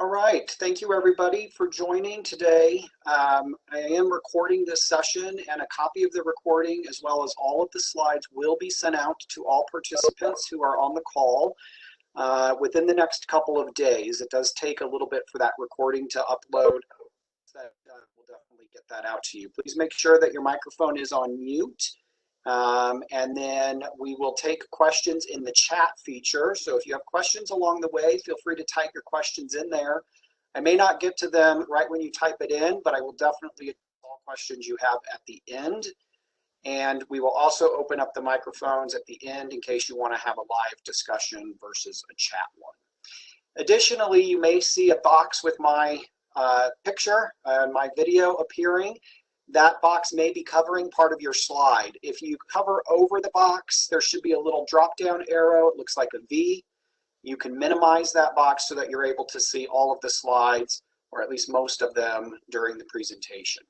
All right, thank you everybody for joining today. I am recording this session, and a copy of the recording as well as all of the slides will be sent out to all participants who are on the call within the next couple of days. It does take a little bit for that recording to upload. We'll definitely get that out to you. Please make sure that your microphone is on mute. And then we will take questions in the chat feature. So if you have questions along the way, feel free to type your questions in there. I may not get to them right when you type it in, but I will definitely address all questions you have at the end. And we will also open up the microphones at the end in case you want to have a live discussion versus a chat one. Additionally, you may see a box with my picture and my video appearing. That box may be covering part of your slide. If you cover over the box, there should be a little drop-down arrow. It looks like a V. You can minimize that box so that you're able to see all of the slides, or at least most of them, during the presentation.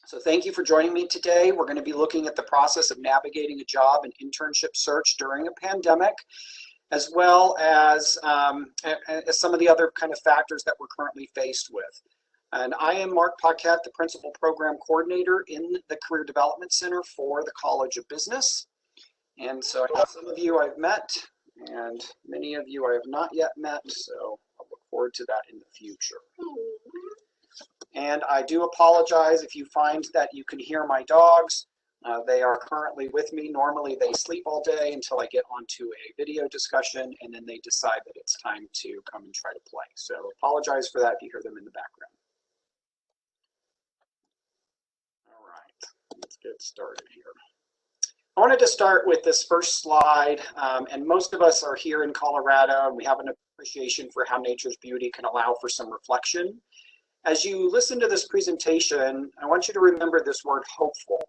So thank you for joining me today. We're going to be looking at the process of navigating a job and internship search during a pandemic, as well as some of the other kind of factors that we're currently faced with. And I am Mark Paquette, the Principal Program Coordinator in the Career Development Center for the College of Business. And so some of you I've met, and many of you I have not yet met, so I'll look forward to that in the future. And I do apologize if you find that you can hear my dogs. They are currently with me. Normally they sleep all day until I get onto a video discussion, and then they decide that it's time to come and try to play. So apologize for that if you hear them in the background. Let's get started here. I wanted to start with this first slide, and most of us are here in Colorado, and we have an appreciation for how nature's beauty can allow for some reflection. As you listen to this presentation, I want you to remember this word hopeful,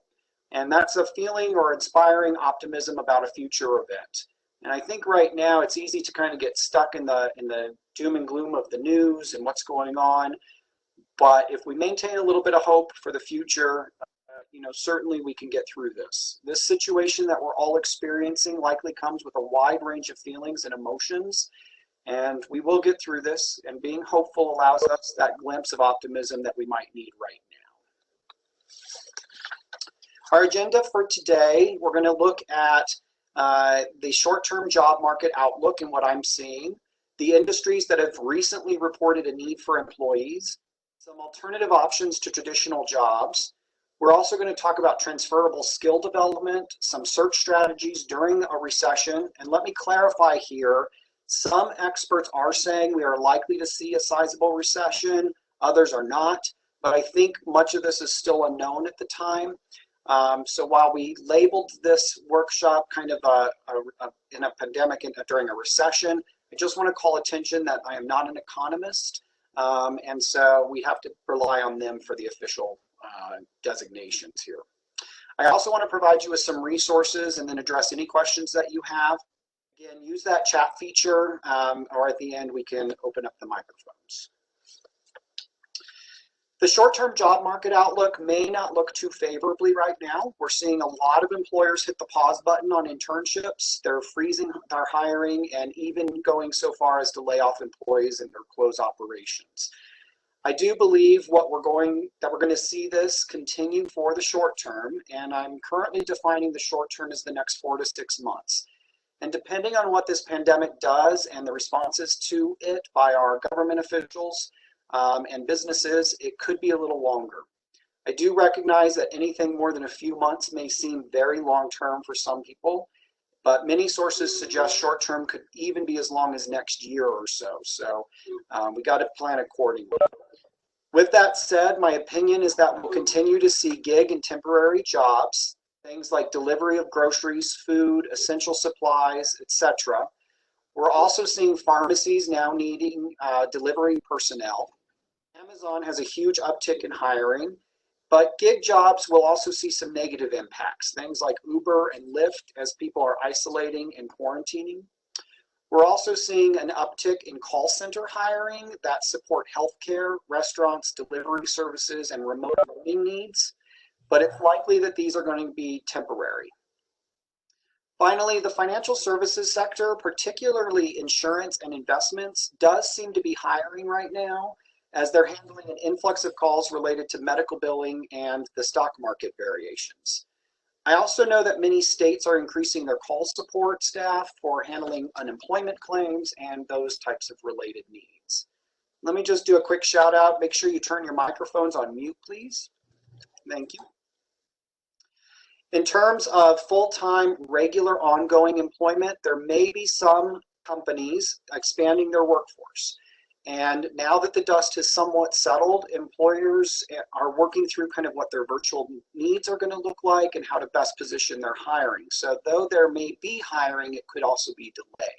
and that's a feeling or inspiring optimism about a future event. And I think right now it's easy to kind of get stuck in the doom and gloom of the news and what's going on, but if we maintain a little bit of hope for the future, certainly we can get through this. This situation that we're all experiencing likely comes with a wide range of feelings and emotions, and we will get through this, and being hopeful allows us that glimpse of optimism that we might need right now. Our agenda for today, we're going to look at the short-term job market outlook and what I'm seeing, the industries that have recently reported a need for employees, some alternative options to traditional jobs. We're also going to talk about transferable skill development, some search strategies during a recession. And let me clarify here, some experts are saying we are likely to see a sizable recession, others are not, but I think much of this is still unknown at the time. So while we labeled this workshop kind of in a pandemic during a recession, I just want to call attention that I am not an economist, and so we have to rely on them for the official designations here. I also want to provide you with some resources and then address any questions that you have. Again, use that chat feature, or at the end we can open up the microphones. The short-term job market outlook may not look too favorably right now. We're seeing a lot of employers hit the pause button on internships. They're freezing their hiring and even going so far as to lay off employees and close operations. I do believe that we're going to see this continue for the short term, and I'm currently defining the short term as the next 4 to 6 months. And depending on what this pandemic does and the responses to it by our government officials and businesses, it could be a little longer. I do recognize that anything more than a few months may seem very long term for some people, but many sources suggest short term could even be as long as next year or so. So we got to plan accordingly. With that said, my opinion is that we'll continue to see gig and temporary jobs, things like delivery of groceries, food, essential supplies, etc. We're also seeing pharmacies now needing delivery personnel. Amazon has a huge uptick in hiring, but gig jobs will also see some negative impacts, things like Uber and Lyft as people are isolating and quarantining. We're also seeing an uptick in call center hiring that support healthcare, restaurants, delivery services, and remote learning needs, but it's likely that these are going to be temporary. Finally, the financial services sector, particularly insurance and investments, does seem to be hiring right now as they're handling an influx of calls related to medical billing and the stock market variations. I also know that many states are increasing their call support staff for handling unemployment claims and those types of related needs. Let me just do a quick shout out. Make sure you turn your microphones on mute, please. Thank you. In terms of full-time, regular, ongoing employment, there may be some companies expanding their workforce. And now that the dust has somewhat settled, employers are working through kind of what their virtual needs are going to look like and how to best position their hiring. So though there may be hiring, it could also be delayed.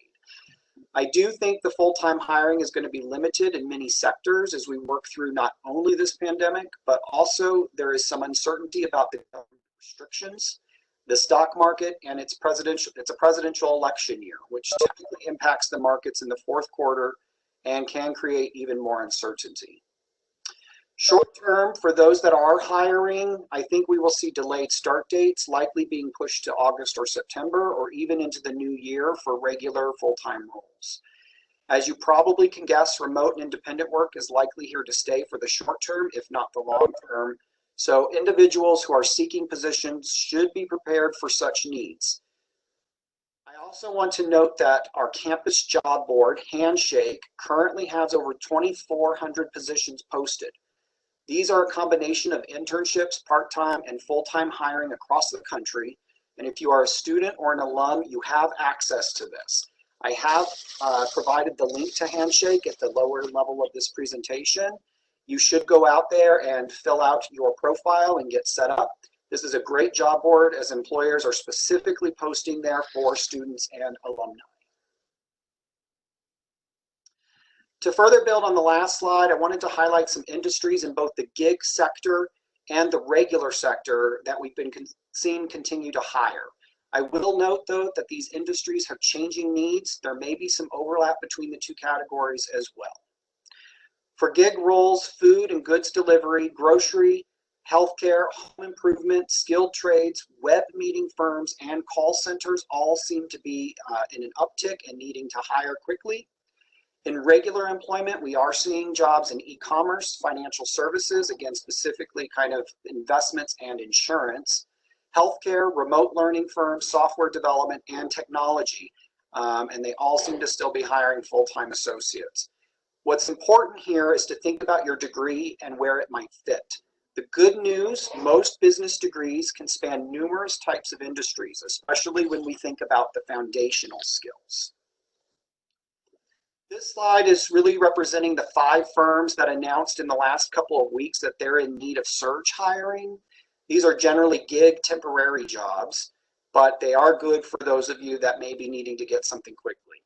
I do think the full-time hiring is going to be limited in many sectors as we work through not only this pandemic, but also there is some uncertainty about the government restrictions, the stock market, and it's a presidential election year, which typically impacts the markets in the fourth quarter and can create even more uncertainty. Short term, for those that are hiring, I think we will see delayed start dates, likely being pushed to August or September, or even into the new year for regular full-time roles. As you probably can guess, remote and independent work is likely here to stay for the short term, if not the long term. So individuals who are seeking positions should be prepared for such needs. I also want to note that our campus job board, Handshake, currently has over 2,400 positions posted. These are a combination of internships, part-time, and full-time hiring across the country. And if you are a student or an alum, you have access to this. I have provided the link to Handshake at the lower level of this presentation. You should go out there and fill out your profile and get set up. This is a great job board as employers are specifically posting there for students and alumni. To further build on the last slide, I wanted to highlight some industries in both the gig sector and the regular sector that we've been seeing continue to hire. I will note, though, that these industries have changing needs. There may be some overlap between the two categories as well. For gig roles, food and goods delivery, grocery, healthcare, home improvement, skilled trades, web meeting firms, and call centers all seem to be in an uptick and needing to hire quickly. In regular employment, we are seeing jobs in e-commerce, financial services, again, specifically kind of investments and insurance, healthcare, remote learning firms, software development, and technology. And they all seem to still be hiring full-time associates. What's important here is to think about your degree and where it might fit. The good news, most business degrees can span numerous types of industries, especially when we think about the foundational skills. This slide is really representing the 5 firms that announced in the last couple of weeks that they're in need of surge hiring. These are generally gig temporary jobs, but they are good for those of you that may be needing to get something quickly.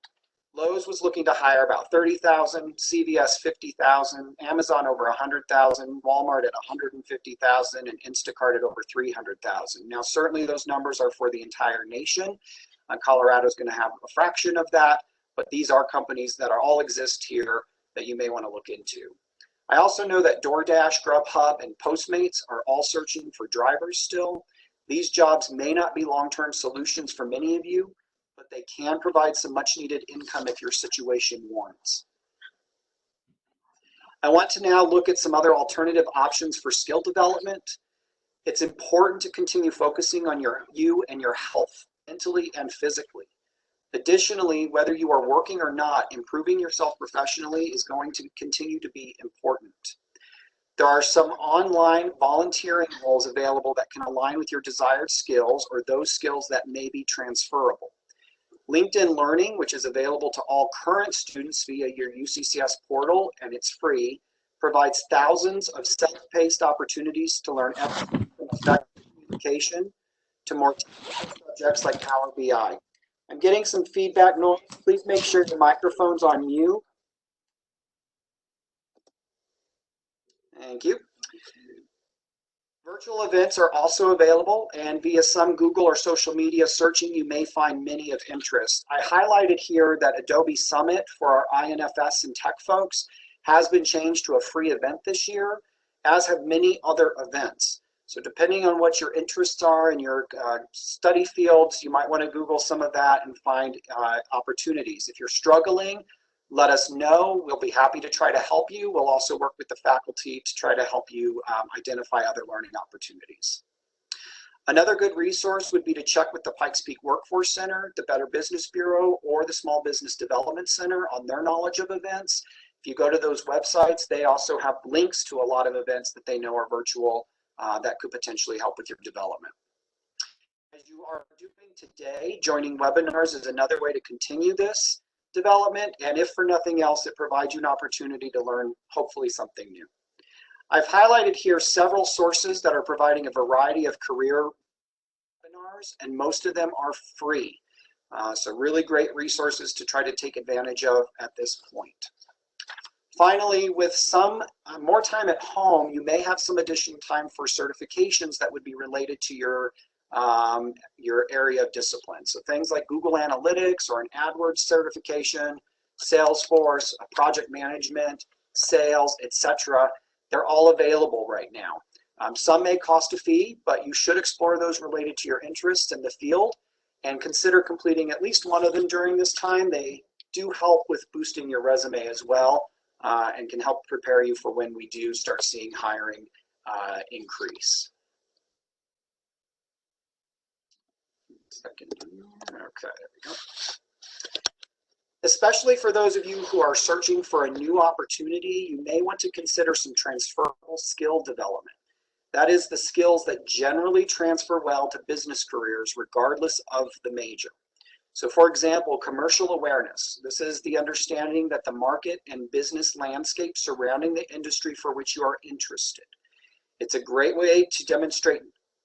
Lowe's was looking to hire about 30,000, CVS 50,000, Amazon over 100,000, Walmart at 150,000, and Instacart at over 300,000. Now, certainly those numbers are for the entire nation. Colorado is going to have a fraction of that, but these are companies that all exist here that you may want to look into. I also know that DoorDash, Grubhub, and Postmates are all searching for drivers still. These jobs may not be long-term solutions for many of you, but they can provide some much needed income if your situation warrants. I want to now look at some other alternative options for skill development. It's important to continue focusing on you and your health, mentally and physically. Additionally, whether you are working or not, improving yourself professionally is going to continue to be important. There are some online volunteering roles available that can align with your desired skills or those skills that may be transferable. LinkedIn Learning, which is available to all current students via your UCCS portal, and it's free, provides thousands of self-paced opportunities to learn everything from effective communication to more technical subjects like Power BI. I'm getting some feedback noise. Please make sure your microphone's on mute. Thank you. Virtual events are also available, and via some Google or social media searching, you may find many of interest. I highlighted here that Adobe Summit for our INFS and tech folks has been changed to a free event this year, as have many other events. So depending on what your interests are in your study fields, you might want to Google some of that and find opportunities. If you're struggling, let us know. We'll be happy to try to help you. We'll also work with the faculty to try to help you identify other learning opportunities. Another good resource would be to check with the Pikes Peak Workforce Center, the Better Business Bureau, or the Small Business Development Center on their knowledge of events. If you go to those websites, they also have links to a lot of events that they know are virtual that could potentially help with your development. As you are doing today, joining webinars is another way to continue this development, and if for nothing else, it provides you an opportunity to learn hopefully something new. I've highlighted here several sources that are providing a variety of career webinars, and most of them are free. So really great resources to try to take advantage of at this point. Finally, with some more time at home, you may have some additional time for certifications that would be related to your area of discipline. So things like Google Analytics or an AdWords certification, Salesforce, project management, sales, etc. They're all available right now. Some may cost a fee, but you should explore those related to your interests in the field and consider completing at least one of them during this time. They do help with boosting your resume as well. And can help prepare you for when we do start seeing hiring increase. Okay, there we go. Especially for those of you who are searching for a new opportunity, you may want to consider some transferable skill development. That is the skills that generally transfer well to business careers regardless of the major. So for example, commercial awareness. This is the understanding that the market and business landscape surrounding the industry for which you are interested. It's a great way to demonstrate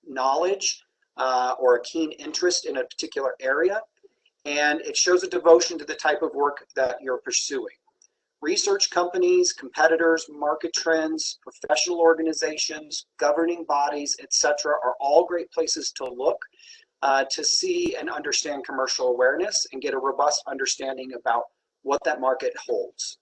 knowledge or a keen interest in a particular area, and it shows a devotion to the type of work that you're pursuing. Research companies, competitors, market trends, professional organizations, governing bodies, etc. are all great places to look to see and understand commercial awareness and get a robust understanding about what that market holds.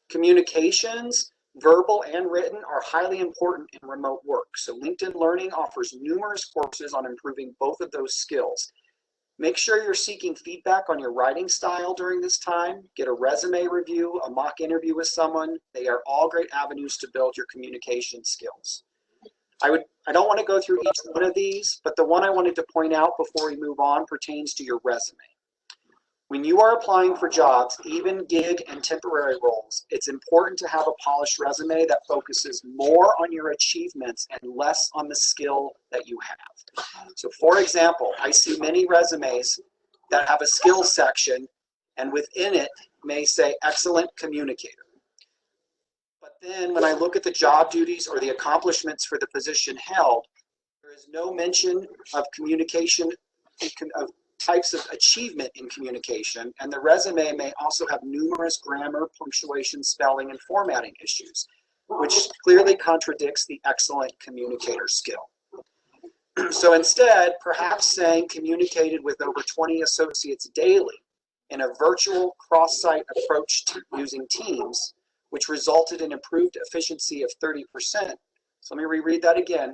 Communications, verbal and written, are highly important in remote work. So LinkedIn Learning offers numerous courses on improving both of those skills. Make sure you're seeking feedback on your writing style during this time. Get a resume review, a mock interview with someone. They are all great avenues to build your communication skills. I don't want to go through each one of these, but the one I wanted to point out before we move on pertains to your resume. When you are applying for jobs, even gig and temporary roles, it's important to have a polished resume that focuses more on your achievements and less on the skill that you have. So for example, I see many resumes that have a skills section and within it may say excellent communicator. But then when I look at the job duties or the accomplishments for the position held, there is no mention of communication, of types of achievement in communication, and the resume may also have numerous grammar, punctuation, spelling, and formatting issues, which clearly contradicts the excellent communicator skill. So instead, perhaps saying communicated with over 20 associates daily in a virtual cross-site approach to using Teams, which resulted in improved efficiency of 30%. So let me reread that again.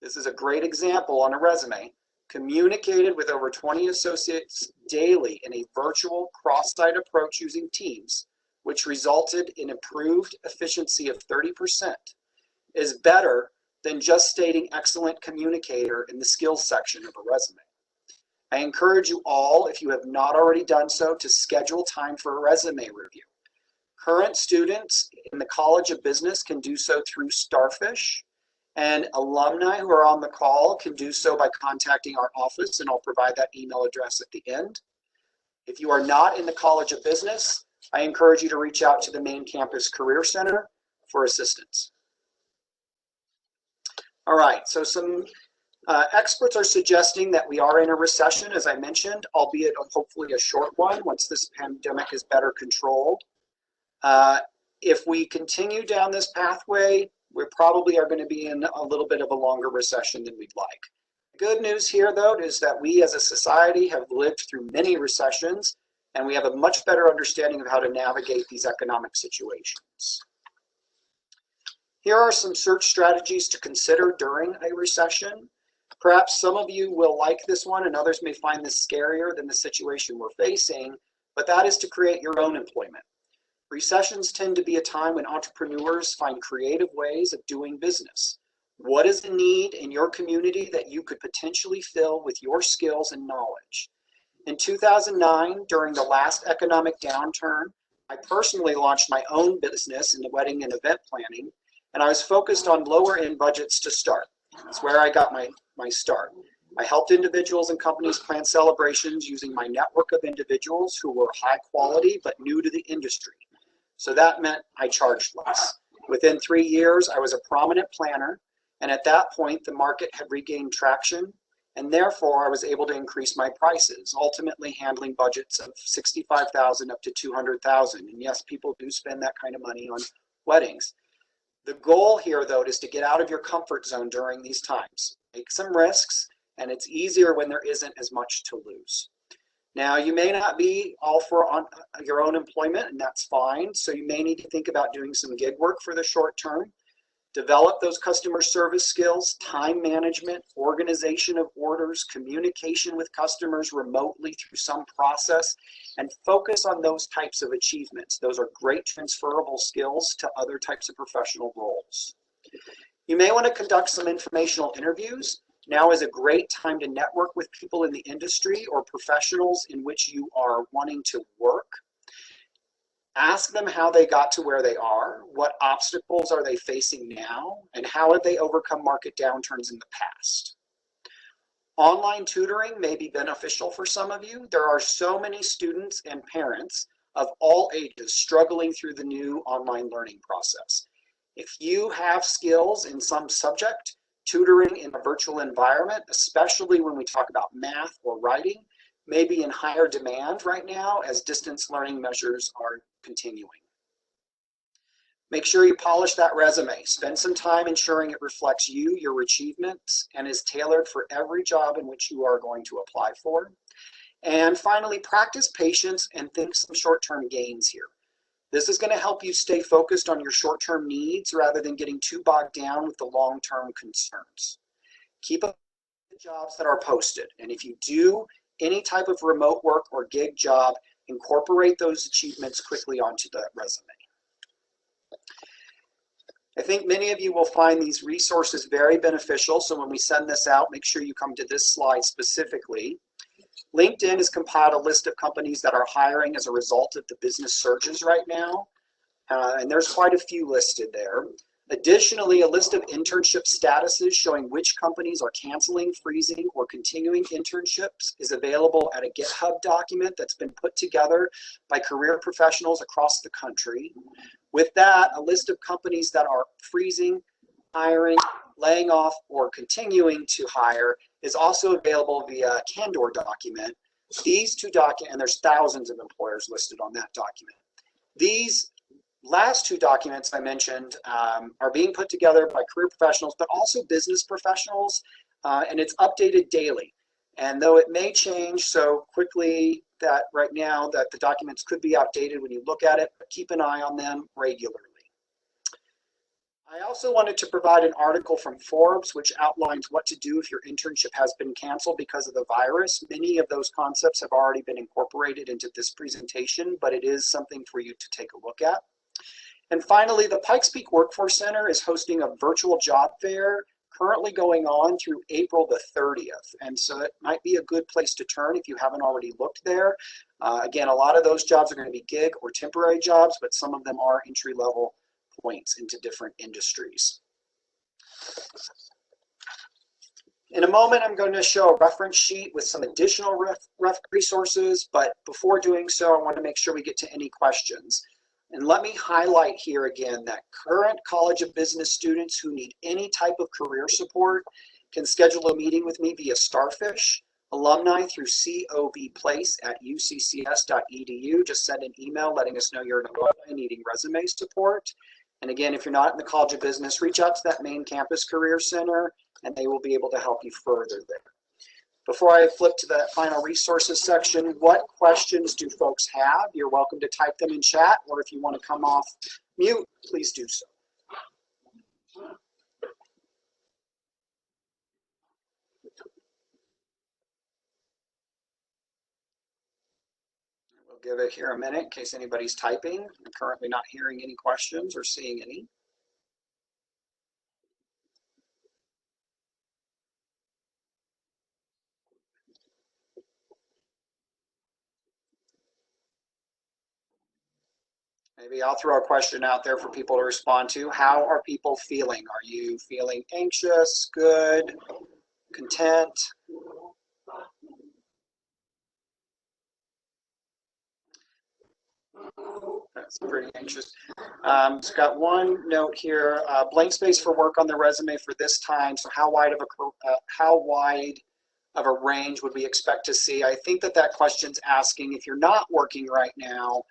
This is a great example on a resume. Communicated with over 20 associates daily in a virtual cross-site approach using Teams, which resulted in improved efficiency of 30%, is better than just stating excellent communicator in the skills section of a resume. I encourage you all, if you have not already done so, to schedule time for a resume review. Current students in the College of Business can do so through Starfish, and alumni who are on the call can do so by contacting our office, and I'll provide that email address at the end. If you are not in the College of Business, I encourage you to reach out to the main campus Career Center for assistance. All right, so some experts are suggesting that we are in a recession, as I mentioned, albeit hopefully a short one once this pandemic is better controlled. If we continue down this pathway, we probably are going to be in a little bit of a longer recession than we'd like. The good news here, though, is that we as a society have lived through many recessions, and we have a much better understanding of how to navigate these economic situations. Here are some search strategies to consider during a recession. Perhaps some of you will like this one and others may find this scarier than the situation we're facing, but that is to create your own employment. Recessions tend to be a time when entrepreneurs find creative ways of doing business. What is the need in your community that you could potentially fill with your skills and knowledge? In 2009, during the last economic downturn, I personally launched my own business in the wedding and event planning, and I was focused on lower end budgets to start. That's where I got my start. I helped individuals and companies plan celebrations using my network of individuals who were high quality but new to the industry. So that meant I charged less. Within 3 years, I was a prominent planner, and at that point, the market had regained traction, and therefore I was able to increase my prices, ultimately handling budgets of $65,000 up to $200,000. And yes, people do spend that kind of money on weddings. The goal here, though, is to get out of your comfort zone during these times. Take some risks, and it's easier when there isn't as much to lose. Now, you may not be all for your own employment, and that's fine. So you may need to think about doing some gig work for the short term. Develop those customer service skills, time management, organization of orders, communication with customers remotely through some process, and focus on those types of achievements. Those are great transferable skills to other types of professional roles. You may want to conduct some informational interviews. Now is a great time to network with people in the industry or professionals in which you are wanting to work. Ask them how they got to where they are, what obstacles are they facing now, and how have they overcome market downturns in the past. Online tutoring may be beneficial for some of you. There are so many students and parents of all ages struggling through the new online learning process. If you have skills in some subject, tutoring in a virtual environment, especially when we talk about math or writing, may be in higher demand right now as distance learning measures are continuing. Make sure you polish that resume. Spend some time ensuring it reflects you, your achievements, and is tailored for every job in which you are going to apply for. And finally, practice patience and think some short-term gains here. This is going to help you stay focused on your short-term needs rather than getting too bogged down with the long-term concerns. Keep up with the jobs that are posted, and if you do any type of remote work or gig job, incorporate those achievements quickly onto the resume. I think many of you will find these resources very beneficial, so when we send this out, make sure you come to this slide specifically. LinkedIn has compiled a list of companies that are hiring as a result of the business surges right now, and there's quite a few listed there. Additionally, a list of internship statuses showing which companies are canceling, freezing, or continuing internships is available at a GitHub document that's been put together by career professionals across the country. With that, a list of companies that are freezing, hiring, laying off, or continuing to hire is also available via a Candor document. These two documents, and there's thousands of employers listed on that document. These last two documents I mentioned are being put together by career professionals, but also business professionals, and it's updated daily. And though it may change so quickly that right now that the documents could be outdated when you look at it, but keep an eye on them regularly. I also wanted to provide an article from Forbes which outlines what to do if your internship has been canceled because of the virus. Many of those concepts have already been incorporated into this presentation, but it is something for you to take a look at. And finally, the Pikes Peak Workforce Center is hosting a virtual job fair currently going on through April the 30th. And so it might be a good place to turn if you haven't already looked there. Again, a lot of those jobs are going to be gig or temporary jobs, but some of them are entry-level points into different industries. In a moment, I'm going to show a reference sheet with some additional resources, but before doing so, I want to make sure we get to any questions. And let me highlight here again that current College of Business students who need any type of career support can schedule a meeting with me via Starfish. Alumni through covplace@uccs.edu. Just send an email letting us know you're an alumni needing resume support. And again, if you're not in the College of Business, reach out to that main campus career center and they will be able to help you further there. Before I flip to the final resources section, what questions do folks have? You're welcome to type them in chat, or if you want to come off mute, please do so. I'll give it here a minute in case anybody's typing. I'm currently not hearing any questions or seeing any. Maybe I'll throw a question out there for people to respond to. How are people feeling? Are you feeling anxious, good, content? That's pretty anxious. It's got one note here, blank space for work on the resume for this time. So how wide of a range would we expect to see? I think that question's asking if you're not working right now,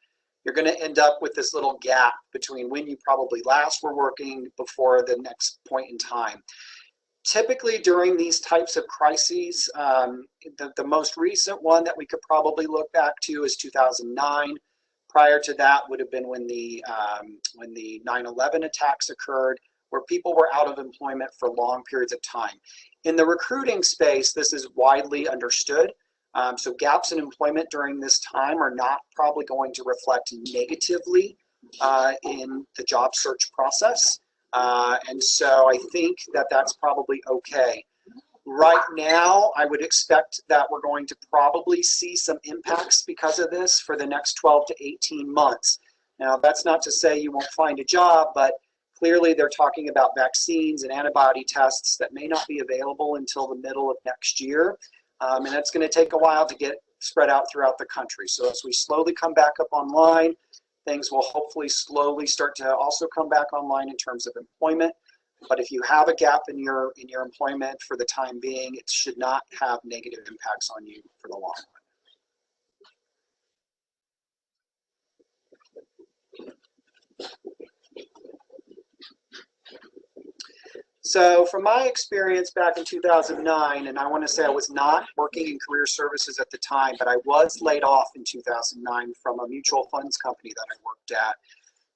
you're going to end up with this little gap between when you probably last were working before the next point in time. Typically during these types of crises, the most recent one that we could probably look back to is 2009. Prior to that would have been when the 9/11 attacks occurred, where people were out of employment for long periods of time. In the recruiting space, this is widely understood. So gaps in employment during this time are not probably going to reflect negatively in the job search process. And so I think that's probably okay. Right now, I would expect that we're going to probably see some impacts because of this for the next 12 to 18 months. Now, that's not to say you won't find a job, but clearly they're talking about vaccines and antibody tests that may not be available until the middle of next year. And that's going to take a while to get spread out throughout the country. So as we slowly come back up online, things will hopefully slowly start to also come back online in terms of employment. But if you have a gap in your employment for the time being, it should not have negative impacts on you for the long run. So from my experience back in 2009, and I want to say I was not working in career services at the time, but I was laid off in 2009 from a mutual funds company that I worked at.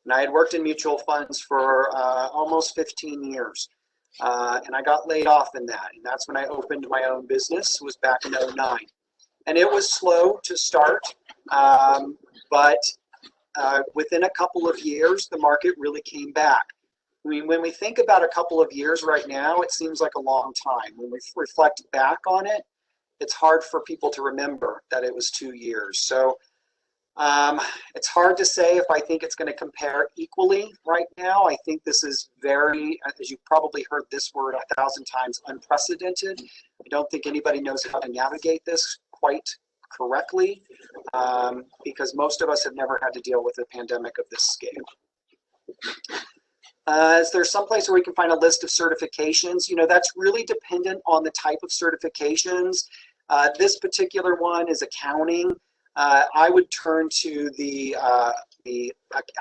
And I had worked in mutual funds for almost 15 years. And I got laid off in that. And that's when I opened my own business, was back in 2009. And it was slow to start, but within a couple of years, the market really came back. I mean, when we think about a couple of years right now, it seems like a long time. When we reflect back on it, it's hard for people to remember that it was 2 years. So it's hard to say if I think it's going to compare equally right now. I think this is very, as you've probably heard this word 1,000 times, unprecedented. I don't think anybody knows how to navigate this quite correctly because most of us have never had to deal with a pandemic of this scale. Is there some place where we can find a list of certifications? You know, that's really dependent on the type of certifications. This particular one is accounting. I would turn to the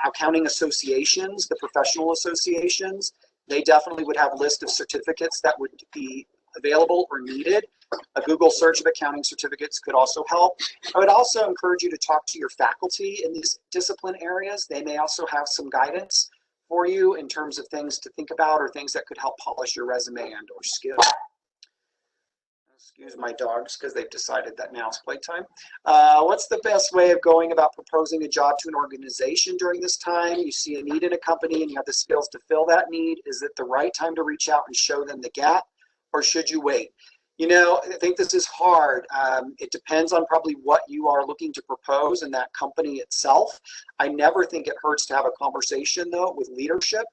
accounting associations, the professional associations. They definitely would have a list of certificates that would be available or needed. A Google search of accounting certificates could also help. I would also encourage you to talk to your faculty in these discipline areas. They may also have some guidance for you in terms of things to think about or things that could help polish your resume and or skills. Excuse my dogs because they've decided that now is playtime. What's the best way of going about proposing a job to an organization during this time? You see a need in a company and you have the skills to fill that need. Is it the right time to reach out and show them the gap, or should you wait? You know, I think this is hard. It depends on probably what you are looking to propose in that company itself. I never think it hurts to have a conversation, though, with leadership.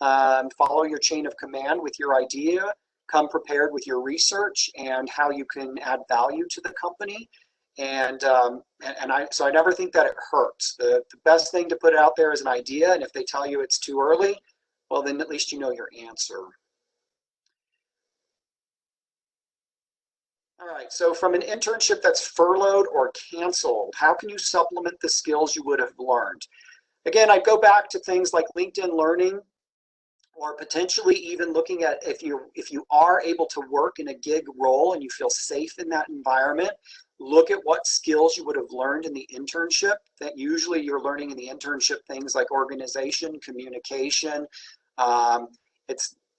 Follow your chain of command with your idea. Come prepared with your research and how you can add value to the company. So I never think that it hurts. The best thing to put out there is an idea, and if they tell you it's too early, well, then at least you know your answer. All right, so from an internship that's furloughed or canceled, how can you supplement the skills you would have learned? Again, I'd go back to things like LinkedIn Learning, or potentially even looking at if you are able to work in a gig role and you feel safe in that environment, look at what skills you would have learned in the internship. That usually you're learning in the internship things like organization, communication.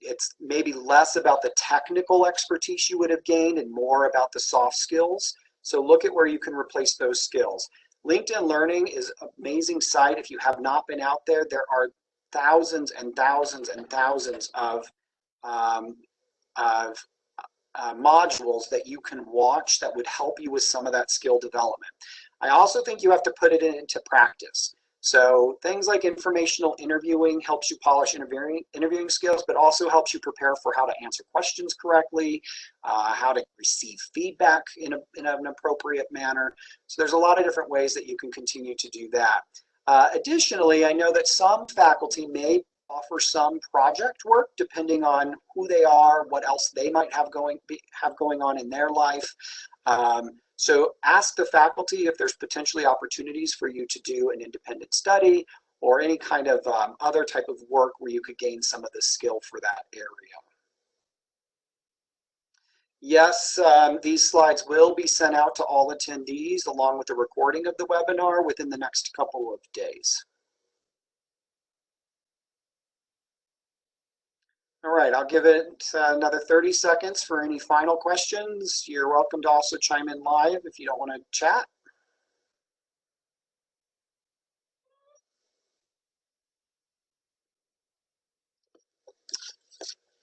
It's maybe less about the technical expertise you would have gained and more about the soft skills. So look at where you can replace those skills. LinkedIn Learning is an amazing site. If you have not been out there, there are thousands and thousands and thousands of um, of modules that you can watch that would help you with some of that skill development. I also think you have to put it into practice. So things like informational interviewing helps you polish interviewing skills, but also helps you prepare for how to answer questions correctly, how to receive feedback in an appropriate manner. So there's a lot of different ways that you can continue to do that. Additionally, I know that some faculty may offer some project work depending on who they are, what else they might have going on in their life. So ask the faculty if there's potentially opportunities for you to do an independent study or any kind of other type of work where you could gain some of the skill for that area. Yes, these slides will be sent out to all attendees along with the recording of the webinar within the next couple of days. All right, I'll give it another 30 seconds for any final questions. You're welcome to also chime in live if you don't want to chat.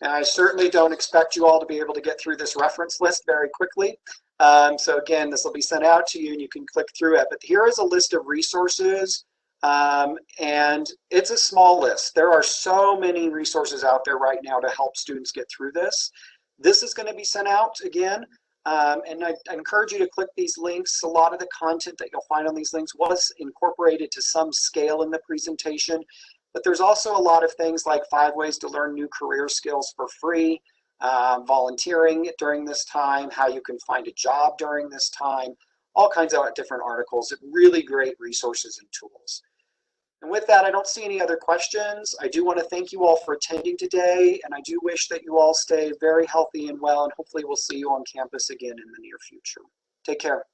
And I certainly don't expect you all to be able to get through this reference list very quickly. So again, this will be sent out to you and you can click through it. But here is a list of resources, and it's a small list. There are so many resources out there right now to help students get through this. This is going to be sent out again. And I encourage you to click these links. A lot of the content that you'll find on these links was incorporated to some scale in the presentation. But there's also a lot of things like 5 ways to learn new career skills for free, volunteering during this time, how you can find a job during this time, all kinds of different articles, really great resources and tools. And with that, I don't see any other questions. I do want to thank you all for attending today, and I do wish that you all stay very healthy and well, and hopefully we'll see you on campus again in the near future. Take care.